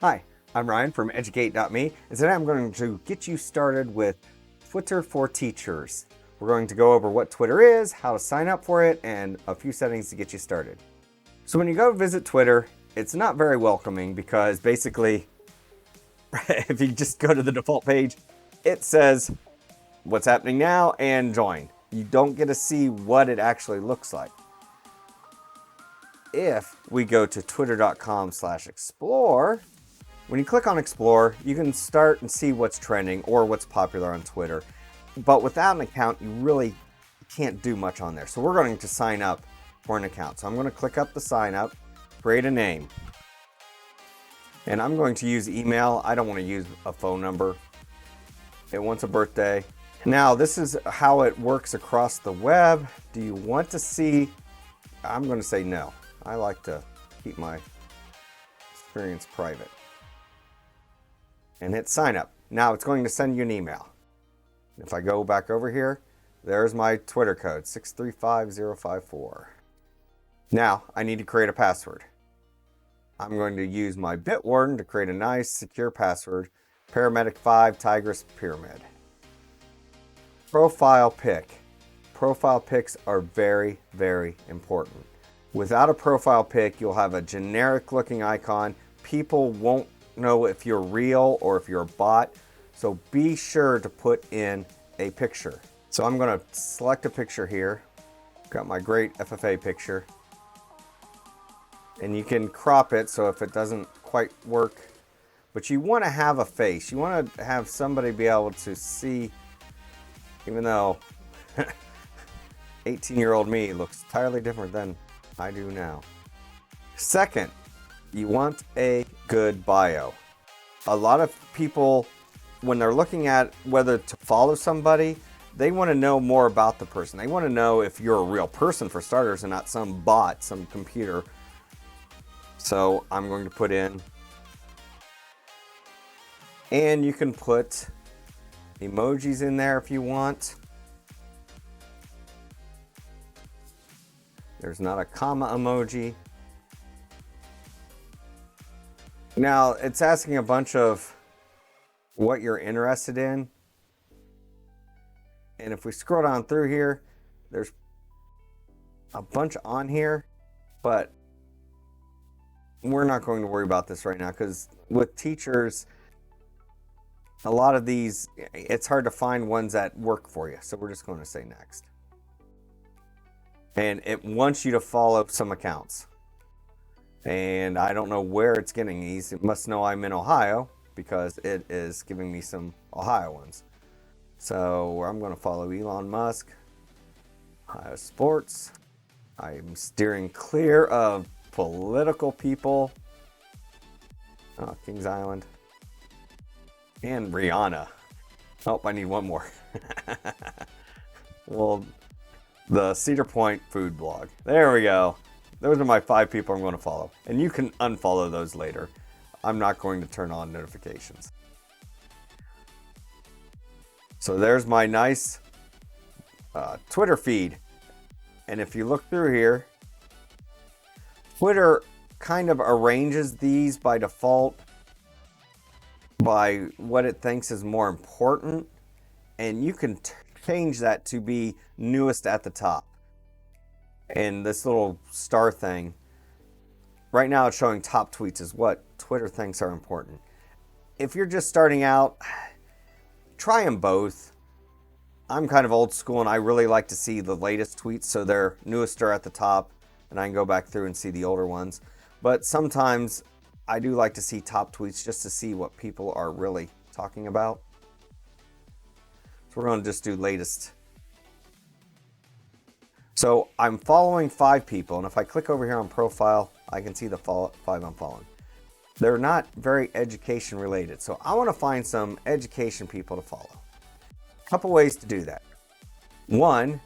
Hi, I'm Ryan from Educate.me, and today I'm going to get you started with Twitter for Teachers. We're going to go over what Twitter is, how to sign up for it, and a few settings to get you started. So when you go visit Twitter, it's not very welcoming because basically, if you just go to the default page, it says what's happening now and join. You don't get to see what it actually looks like. If we go to twitter.com/explore, when you click on Explore, you can start and see what's trending or what's popular on Twitter. But without an account, you really can't do much on there. So we're going to sign up for an account. So I'm going to click up the sign up, create a name. And I'm going to use email. I don't want to use a phone number. It wants a birthday. Now, this is how it works across the web. Do you want to see? I'm going to say no. I like to keep my experience private. And hit sign up. Now it's going to send you an email. If I go back over here, there's my Twitter code, 635054. Now I need to create a password. I'm going to use my Bitwarden to create a nice secure password, Paramedic 5 Tigris Pyramid. Profile pic. Profile pics are very, very important. Without a profile pic, you'll have a generic looking icon. People won't know if you're real or if you're a bot, so be sure to put in a picture. So I'm going to select a picture here. Got my great FFA picture, and you can crop it so if it doesn't quite work, but you want to have a face. You want to have somebody be able to see, even though 18-year-old me looks entirely different than I do now. Second, you want a good bio. A lot of people, when they're looking at whether to follow somebody, they want to know more about the person. They want to know if you're a real person, for starters, and not some bot, some computer. So I'm going to put in, and you can put emojis in there if you want. There's not a comma emoji. Now, it's asking a bunch of what you're interested in. And if we scroll down through here, there's a bunch on here, but we're not going to worry about this right now because with teachers, a lot of these, it's hard to find ones that work for you. So we're just going to say next. And it wants you to follow some accounts. And I don't know where it's getting these. It must know I'm in Ohio because it is giving me some Ohio ones. So I'm going to follow Elon Musk, Ohio Sports. I'm steering clear of political people. Oh, Kings Island. And Rihanna. Oh, I need one more. Well, the Cedar Point food blog. There we go. Those are my 5 people I'm going to follow. And you can unfollow those later. I'm not going to turn on notifications. So there's my nice Twitter feed. And if you look through here, Twitter kind of arranges these by default by what it thinks is more important. And you can change that to be newest at the top. And this little star thing, right now it's showing top tweets is what Twitter thinks are important. If you're just starting out, try them both. I'm kind of old school and I really like to see the latest tweets so their newest are at the top and I can go back through and see the older ones. But sometimes I do like to see top tweets just to see what people are really talking about. So we're going to just do latest. So I'm following 5 people, and if I click over here on profile, I can see the 5 I'm following. They're not very education related, so I want to find some education people to follow. A couple ways to do that. One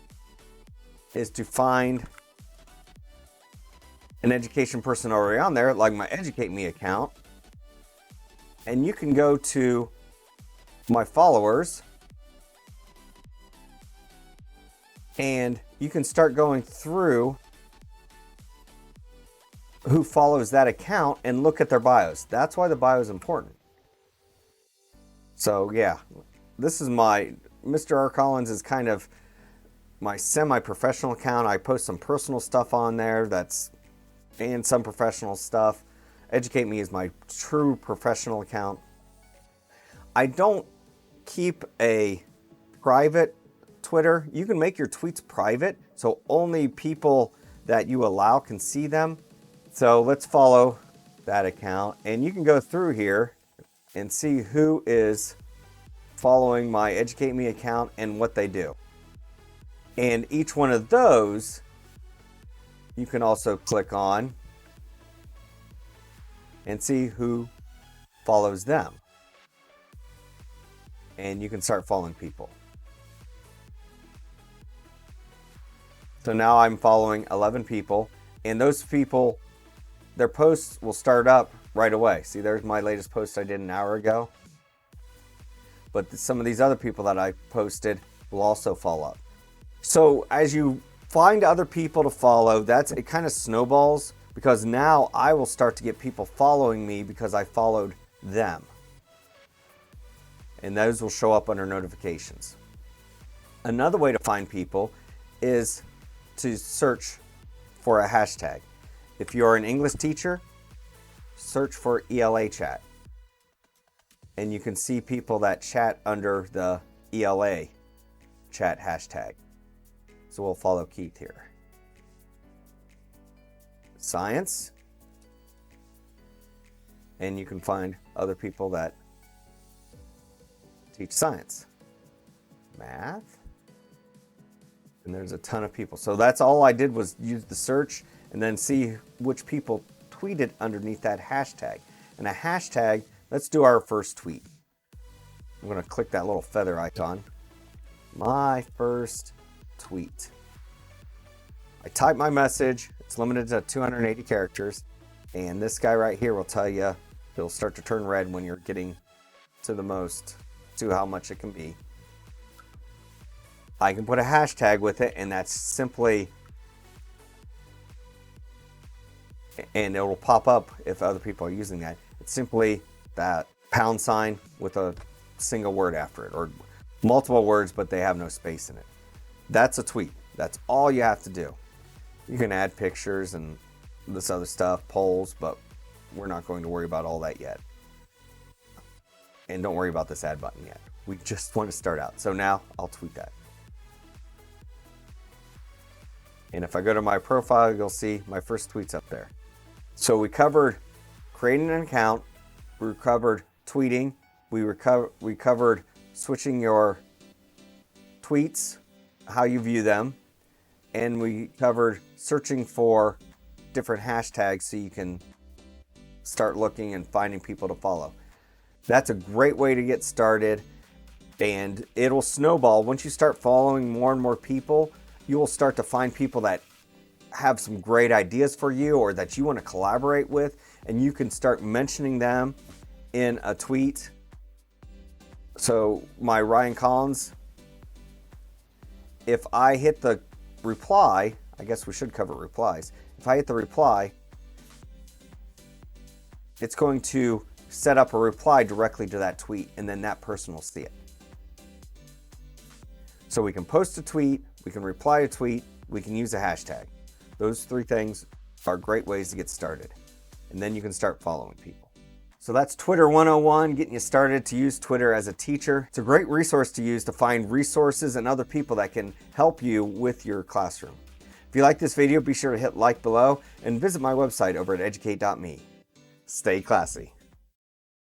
is to find an education person already on there, like my Educate Me account, and you can go to my followers, and you can start going through who follows that account and look at their bios. That's why the bio is important. So yeah, this is my, Mr. R. Collins is kind of my semi-professional account. I post some personal stuff on there and some professional stuff. Educate Me is my true professional account. I don't keep a private Twitter. You can make your tweets private, so only people that you allow can see them. So let's follow that account, and you can go through here and see who is following my Educate Me account and what they do. And each one of those you can also click on and see who follows them. And you can start following people. So now I'm following 11 people, and those people, their posts will start up right away. See, there's my latest post I did an hour ago. But some of these other people that I posted will also follow up. So as you find other people to follow, it kind of snowballs, because now I will start to get people following me because I followed them. And those will show up under notifications. Another way to find people is to search for a hashtag. If you're an English teacher, search for ELA chat. And you can see people that chat under the ELA chat hashtag. So we'll follow Keith here. Science. And you can find other people that teach science. Math. And there's a ton of people. So that's all I did, was use the search and then see which people tweeted underneath that hashtag. And a hashtag, let's do our first tweet. I'm going to click that little feather icon. My first tweet. I type my message. It's limited to 280 characters. And this guy right here will tell you, it'll start to turn red when you're getting to how much it can be. I can put a hashtag with it, and that's simply, and it will pop up if other people are using that. It's simply that # with a single word after it, or multiple words, but they have no space in it. That's a tweet. That's all you have to do. You can add pictures and this other stuff, polls, but we're not going to worry about all that yet. And don't worry about this add button yet. We just want to start out. So now I'll tweet that. And if I go to my profile, you'll see my first tweet's up there. So we covered creating an account, we covered tweeting, we covered switching your tweets, how you view them, and we covered searching for different hashtags so you can start looking and finding people to follow. That's a great way to get started, and it'll snowball. Once you start following more and more people, you will start to find people that have some great ideas for you or that you want to collaborate with, and you can start mentioning them in a tweet. So my Ryan Collins, if I hit the reply, I guess we should cover replies. If I hit the reply, it's going to set up a reply directly to that tweet, and then that person will see it. So we can post a tweet, we can reply a tweet, we can use a hashtag. Those three things are great ways to get started. And then you can start following people. So that's Twitter 101, getting you started to use Twitter as a teacher. It's a great resource to use to find resources and other people that can help you with your classroom. If you like this video, be sure to hit like below and visit my website over at educate.me. Stay classy.